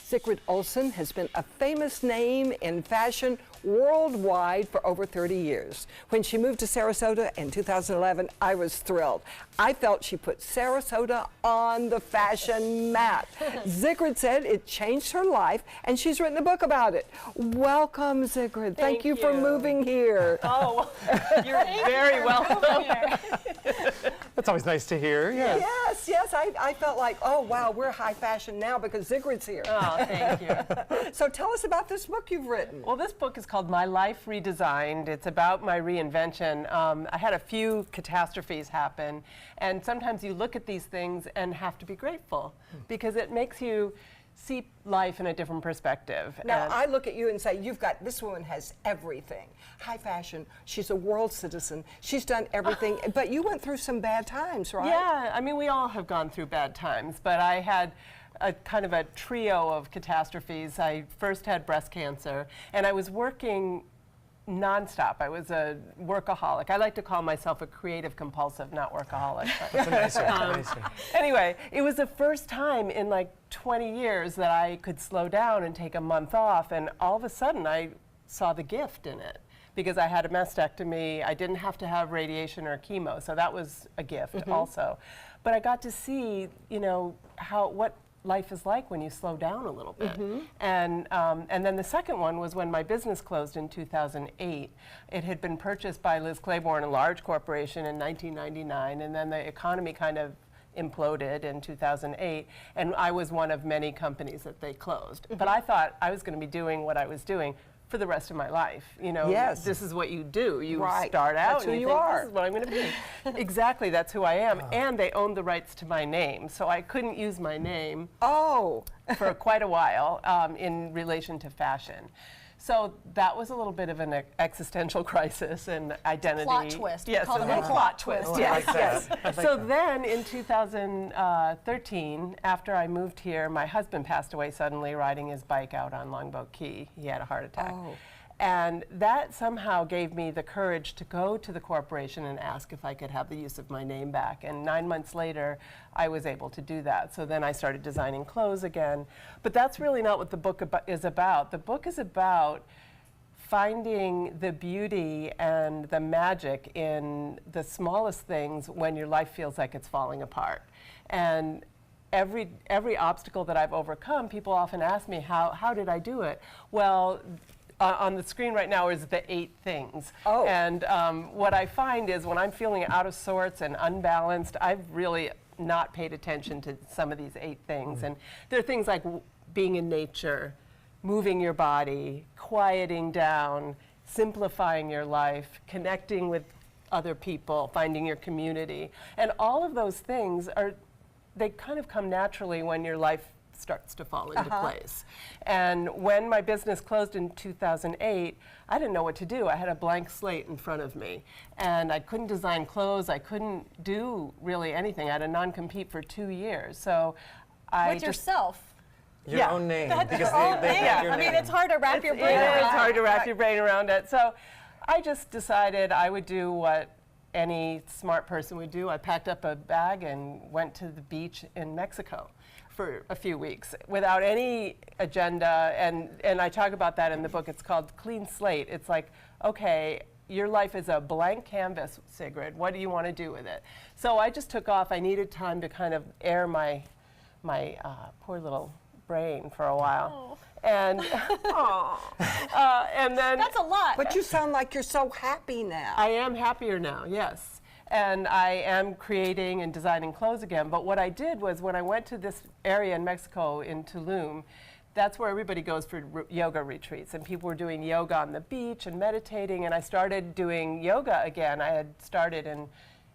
Sigrid Olsen has been a famous name in fashion worldwide for over 30 years. When she moved to Sarasota in 2011, I was thrilled. I felt she put Sarasota on the fashion map. Sigrid said it changed her life, and she's written a book about it. Welcome, Sigrid. Thank you for moving here. Oh, you're very welcome. That's always nice to hear. Yes. Yes. I felt like, oh, wow, we're high fashion now because Sigrid's here. Oh, thank you. So tell us about this book you've written. Well, this book is called My Life Redesigned. It's about my reinvention. I had a few catastrophes happen, and sometimes you look at these things and have to be grateful because it makes you see life in a different perspective. Now, I look at you and say, this woman has everything. High fashion, she's a world citizen, she's done everything, but you went through some bad times, right? Yeah, I mean, we all have gone through bad times, but I had a kind of a trio of catastrophes. I first had breast cancer, and I was working nonstop. I was a workaholic. I like to call myself a creative compulsive, not workaholic. That's nicer. Anyway, it was the first time in like 20 years that I could slow down and take a month off, and all of a sudden I saw the gift in it because I had a mastectomy. I didn't have to have radiation or chemo, so that was a gift also. But I got to see, you know, what life is like when you slow down a little bit. And then the second one was when my business closed in 2008. It had been purchased by Liz Claiborne, a large corporation, in 1999, and then the economy kind of imploded in 2008, and I was one of many companies that they closed. But I thought I was going to be doing what I was doing for the rest of my life. You know, this is what you do. You start out That's who and you you think, are. this is what I'm going to be. Exactly, that's who I am. And they owned the rights to my name, so I couldn't use my name for quite a while in relation to fashion. So that was a little bit of an existential crisis and identity. Plot twist. Yes, Call a it little a plot plot twist. Yes. So then in 2013, after I moved here, my husband passed away suddenly riding his bike out on Longboat Key. He had a heart attack. And that somehow gave me the courage to go to the corporation and ask if I could have the use of my name back. And 9 months later, I was able to do that. So then I started designing clothes again. But that's really not what the book is about. The book is about finding the beauty and the magic in the smallest things when your life feels like it's falling apart. And every obstacle that I've overcome, people often ask me, how did I do it? Well, on the screen right now is the 8 things. And what I find is when I'm feeling out of sorts and unbalanced, I've really not paid attention to some of these 8 things. And there are things like being in nature, moving your body, quieting down, simplifying your life, connecting with other people, finding your community. And all of those things they kind of come naturally when your life starts to fall into place. And when my business closed in 2008, I didn't know what to do. I had a blank slate in front of me, and I couldn't design clothes. I couldn't do really anything. I had a non-compete for 2 years. So With yourself? Your own name. That's because your own name. your I mean, name. it's hard to wrap your brain around. It's hard to wrap your brain around it. So I just decided I would do what any smart person would do. I packed up a bag and went to the beach in Mexico for a few weeks without any agenda, and I talk about that in the book. It's called Clean Slate. It's like, okay, your life is a blank canvas, Sigrid. What do you want to do with it? So I just took off. I needed time to kind of air my poor little brain for a while. And and then That's a lot. But you sound like you're so happy now. I am happier now, yes. And I am creating and designing clothes again. But what I did was when I went to this area in Mexico, in Tulum, that's where everybody goes for yoga retreats. And people were doing yoga on the beach and meditating. And I started doing yoga again. I had started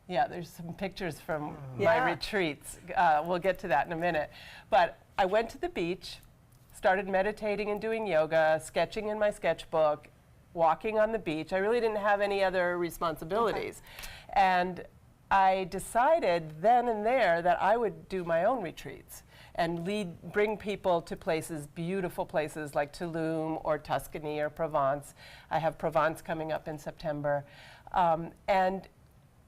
there's some pictures from my retreats. We'll get to that in a minute. But I went to the beach, started meditating and doing yoga, sketching in my sketchbook, walking on the beach. I really didn't have any other responsibilities. And I decided then and there that I would do my own retreats and bring people to places, beautiful places like Tulum or Tuscany or Provence. I have Provence coming up in September. And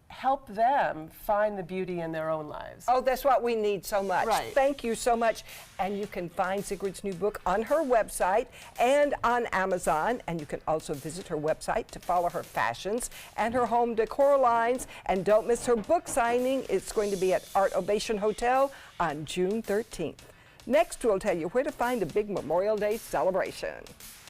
help them find the beauty in their own lives. Oh, that's what we need so much. Right. Thank you so much. And you can find Sigrid's new book on her website and on Amazon. And you can also visit her website to follow her fashions and her home decor lines. And don't miss her book signing. It's going to be at Art Ovation Hotel on June 13th. Next, we'll tell you where to find a big Memorial Day celebration.